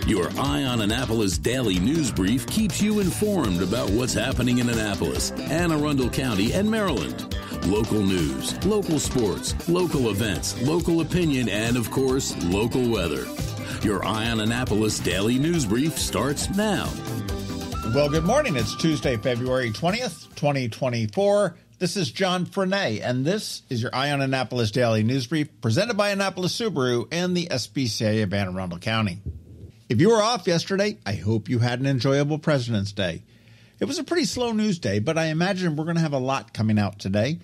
Your Eye on Annapolis daily news brief keeps you informed about what's happening in Annapolis, Anne Arundel County, and Maryland. Local news, local sports, local events, local opinion, and, of course, local weather. Your Eye on Annapolis daily news brief starts now. Well, good morning. It's Tuesday, February 20th, 2024. This is John Frenaye, and this is your Eye on Annapolis daily news brief presented by Annapolis Subaru and the SPCA of Anne Arundel County. If you were off yesterday, I hope you had an enjoyable President's Day. It was a pretty slow news day, but I imagine we're going to have a lot coming out today.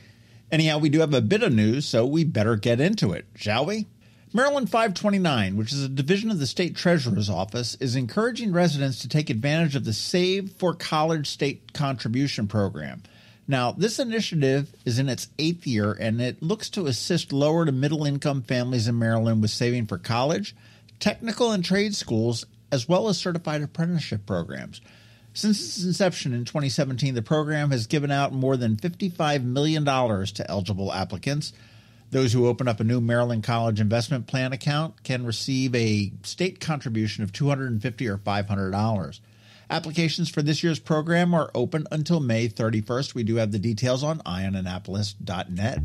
Anyhow, we do have a bit of news, so we better get into it, shall we? Maryland 529, which is a division of the State Treasurer's Office, is encouraging residents to take advantage of the Save for College State Contribution Program. Now, this initiative is in its 8th year, and it looks to assist lower to middle-income families in Maryland with saving for college, technical and trade schools, as well as certified apprenticeship programs. Since its inception in 2017, the program has given out more than $55 million to eligible applicants. Those who open up a new Maryland College Investment Plan account can receive a state contribution of $250 or $500. Applications for this year's program are open until May 31st. We do have the details on eyeonannapolis.net.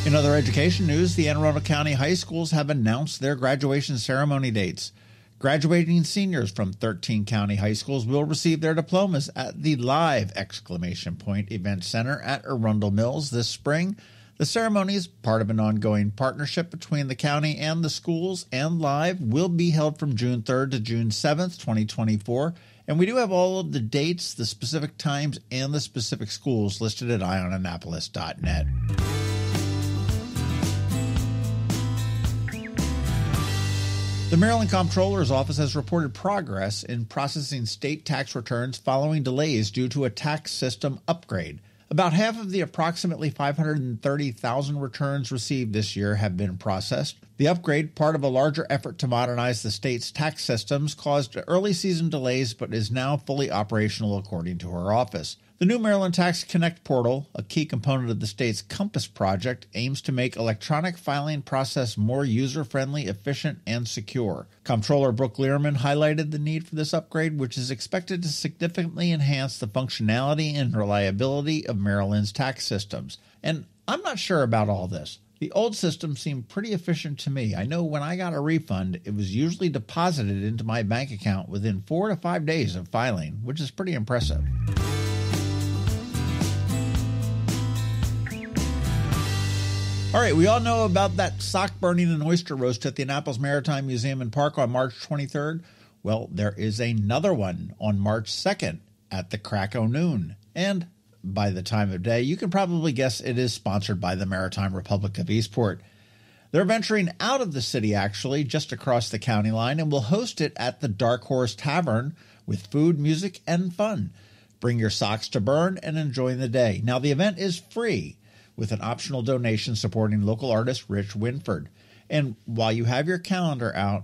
In other education news, the Anne Arundel County high schools have announced their graduation ceremony dates. Graduating seniors from 13 county high schools will receive their diplomas at the Live! Event Center at Arundel Mills this spring. The ceremony is part of an ongoing partnership between the county and the schools, and Live! Will be held from June 3rd to June 7th, 2024. And we do have all of the dates, the specific times, and the specific schools listed at eyeonannapolis.net. The Maryland Comptroller's Office has reported progress in processing state tax returns following delays due to a tax system upgrade. About half of the approximately 530,000 returns received this year have been processed. The upgrade, part of a larger effort to modernize the state's tax systems, caused early season delays but is now fully operational according to her office. The new Maryland Tax Connect portal, a key component of the state's Compass project, aims to make electronic filing process more user-friendly, efficient, and secure. Comptroller Brooke Learman highlighted the need for this upgrade, which is expected to significantly enhance the functionality and reliability of Maryland's tax systems. And I'm not sure about all this. The old system seemed pretty efficient to me. I know when I got a refund, it was usually deposited into my bank account within 4 to 5 days of filing, which is pretty impressive. All right, we all know about that sock burning and oyster roast at the Annapolis Maritime Museum and Park on March 23rd. Well, there is another one on March 2nd at the crack o' noon. And by the time of day, you can probably guess it is sponsored by the Maritime Republic of Eastport. They're venturing out of the city, actually, just across the county line, and will host it at the Dark Horse Tavern with food, music, and fun. Bring your socks to burn and enjoy the day. Now, the event is free, with an optional donation supporting local artist Rich Winford. And while you have your calendar out,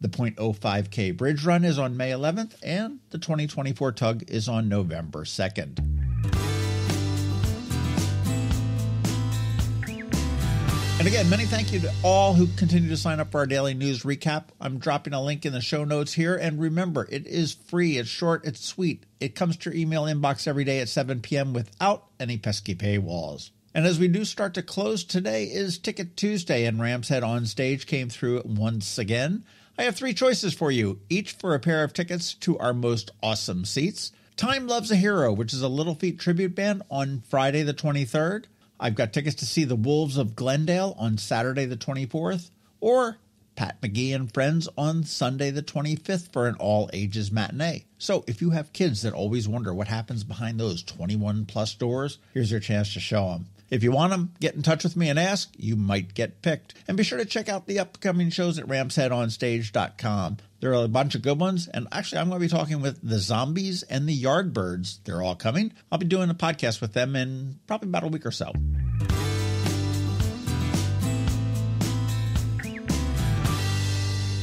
the .05K Bridge Run is on May 11th, and the 2024 Tug is on November 2nd. And again, many thank you to all who continue to sign up for our daily news recap. I'm dropping a link in the show notes here. And remember, it is free, it's short, it's sweet. It comes to your email inbox every day at 7 p.m. without any pesky paywalls. And as we do start to close, today is Ticket Tuesday, and Ram's Head on Stage came through once again. I have 3 choices for you, each for a pair of tickets to our most awesome seats. Time Loves a Hero, which is a Little Feat tribute band, on Friday the 23rd. I've got tickets to see the Wolves of Glendale on Saturday the 24th, or Pat McGee and Friends on Sunday the 25th for an all-ages matinee. So if you have kids that always wonder what happens behind those 21-plus doors, here's your chance to show them. If you want them, get in touch with me and ask. You might get picked. And be sure to check out the upcoming shows at ramsheadonstage.com. There are a bunch of good ones. And actually, I'm going to be talking with the Zombies and the Yardbirds. They're all coming. I'll be doing a podcast with them in probably about a week or so.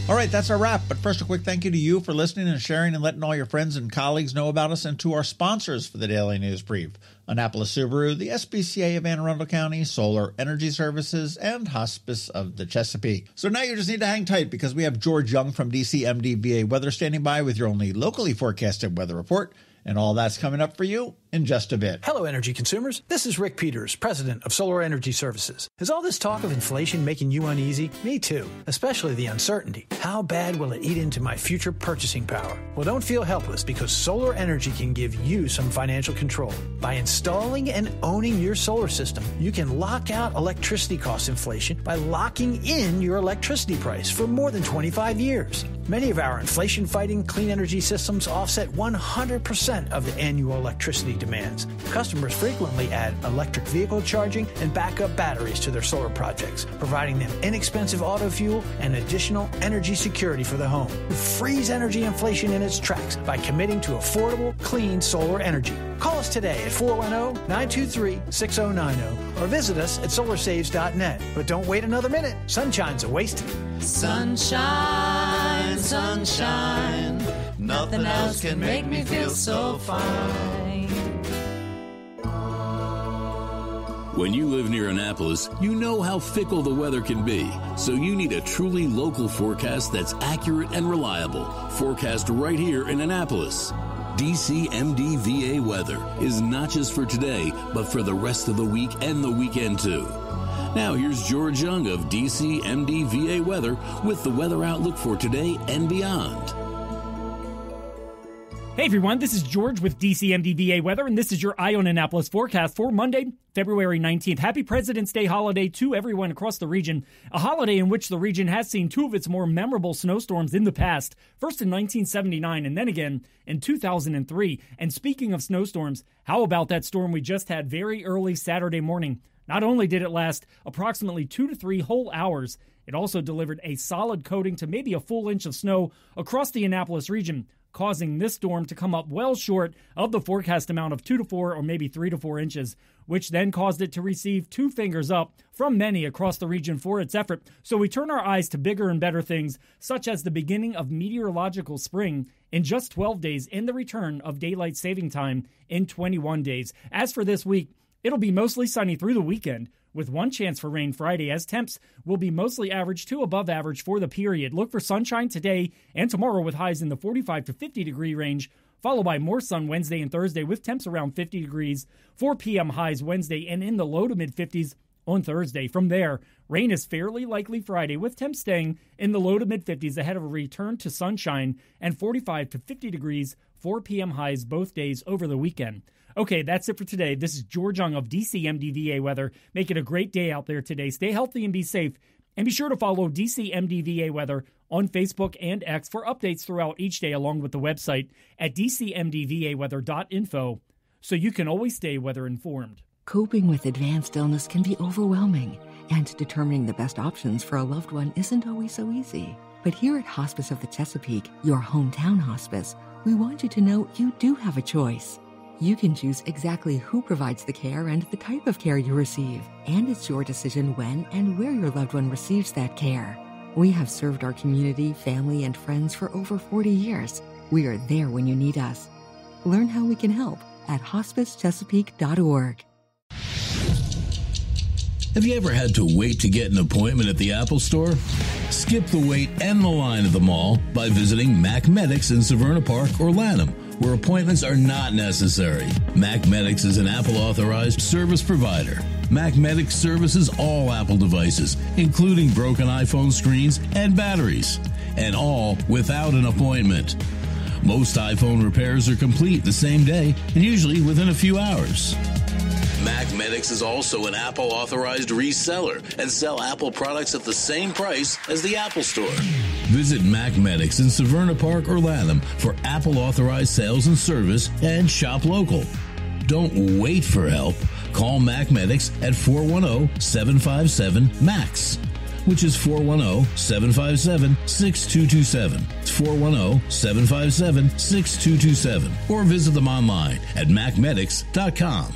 All right, that's our wrap. But first, a quick thank you to you for listening and sharing and letting all your friends and colleagues know about us, and to our sponsors for the Daily News Brief: Annapolis Subaru, the SPCA of Anne Arundel County, Solar Energy Services, and Hospice of the Chesapeake. So now you just need to hang tight, because we have George Young from DCMDVA Weather standing by with your only locally forecasted weather report. And all that's coming up for you in just a bit. Hello, energy consumers. This is Rick Peters, president of Solar Energy Services. Is all this talk of inflation making you uneasy? Me too, especially the uncertainty. How bad will it eat into my future purchasing power? Well, don't feel helpless, because Solar Energy can give you some financial control. By installing and owning your solar system, you can lock out electricity cost inflation by locking in your electricity price for more than 25 years. Many of our inflation-fighting clean energy systems offset 100% of the annual electricity demands. Customers frequently add electric vehicle charging and backup batteries to their solar projects, providing them inexpensive auto fuel and additional energy security for the home. Freeze energy inflation in its tracks by committing to affordable, clean solar energy. Call us today at 410-923-6090 or visit us at solarsaves.net. But don't wait another minute. Sunshine's a wasted. Sunshine, sunshine, nothing else can make me feel so fine. When you live near Annapolis, you know how fickle the weather can be. So you need a truly local forecast that's accurate and reliable. Forecast right here in Annapolis. DCMDVA Weather is not just for today, but for the rest of the week and the weekend too. Now here's George Young of DCMDVA Weather with the weather outlook for today and beyond. Hey everyone, this is George with DCMDVA Weather, and this is your Eye on Annapolis forecast for Monday, February 19th. Happy President's Day holiday to everyone across the region, a holiday in which the region has seen two of its more memorable snowstorms in the past, first in 1979 and then again in 2003. And speaking of snowstorms, how about that storm we just had very early Saturday morning? Not only did it last approximately 2 to 3 whole hours, it also delivered a solid coating to maybe a full inch of snow across the Annapolis region, causing this storm to come up well short of the forecast amount of 2 to 4 or maybe 3 to 4 inches, which then caused it to receive 2 fingers up from many across the region for its effort. So we turn our eyes to bigger and better things, such as the beginning of meteorological spring in just 12 days and the return of daylight saving time in 21 days. As for this week, it'll be mostly sunny through the weekend, with one chance for rain Friday, as temps will be mostly average to above average for the period. Look for sunshine today and tomorrow with highs in the 45 to 50 degree range, followed by more sun Wednesday and Thursday with temps around 50 degrees, 4 p.m. highs Wednesday and in the low to mid 50s on Thursday. From there, rain is fairly likely Friday with temps staying in the low to mid 50s ahead of a return to sunshine and 45 to 50 degrees, 4 p.m. highs both days over the weekend. Okay, that's it for today. This is George Young of DCMDVA Weather. Make it a great day out there today. Stay healthy and be safe. And be sure to follow DCMDVA Weather on Facebook and X for updates throughout each day, along with the website at dcmdvaweather.info, so you can always stay weather informed. Coping with advanced illness can be overwhelming, and determining the best options for a loved one isn't always so easy. But here at Hospice of the Chesapeake, your hometown hospice, we want you to know you do have a choice. You can choose exactly who provides the care and the type of care you receive, and it's your decision when and where your loved one receives that care. We have served our community, family, and friends for over 40 years. We are there when you need us. Learn how we can help at hospicechesapeake.org. Have you ever had to wait to get an appointment at the Apple Store? Skip the wait and the line at the mall by visiting Mac Medics in Severna Park or Lanham, where appointments are not necessary. Mac Medics is an Apple-authorized service provider. Mac Medics services all Apple devices, including broken iPhone screens and batteries, and all without an appointment. Most iPhone repairs are complete the same day and usually within a few hours. Mac Medics is also an Apple-authorized reseller and sell Apple products at the same price as the Apple Store. Visit Mac Medics in Severna Park or Lanham for Apple-authorized sales and service and shop local. Don't wait for help. Call Mac Medics at 410-757-MAX, which is 410-757-6227. It's 410-757-6227. Or visit them online at macmedics.com.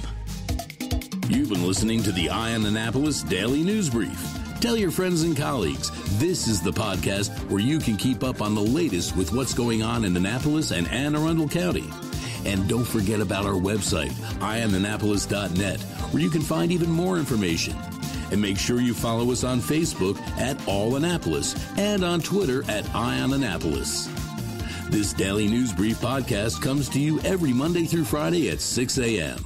You've been listening to the Eye on Annapolis Daily News Brief. Tell your friends and colleagues. This is the podcast where you can keep up on the latest with what's going on in Annapolis and Anne Arundel County. And don't forget about our website, eyeonannapolis.net, where you can find even more information. And make sure you follow us on Facebook at All Annapolis and on Twitter at Eye on Annapolis. This Daily News Brief podcast comes to you every Monday through Friday at 6 a.m.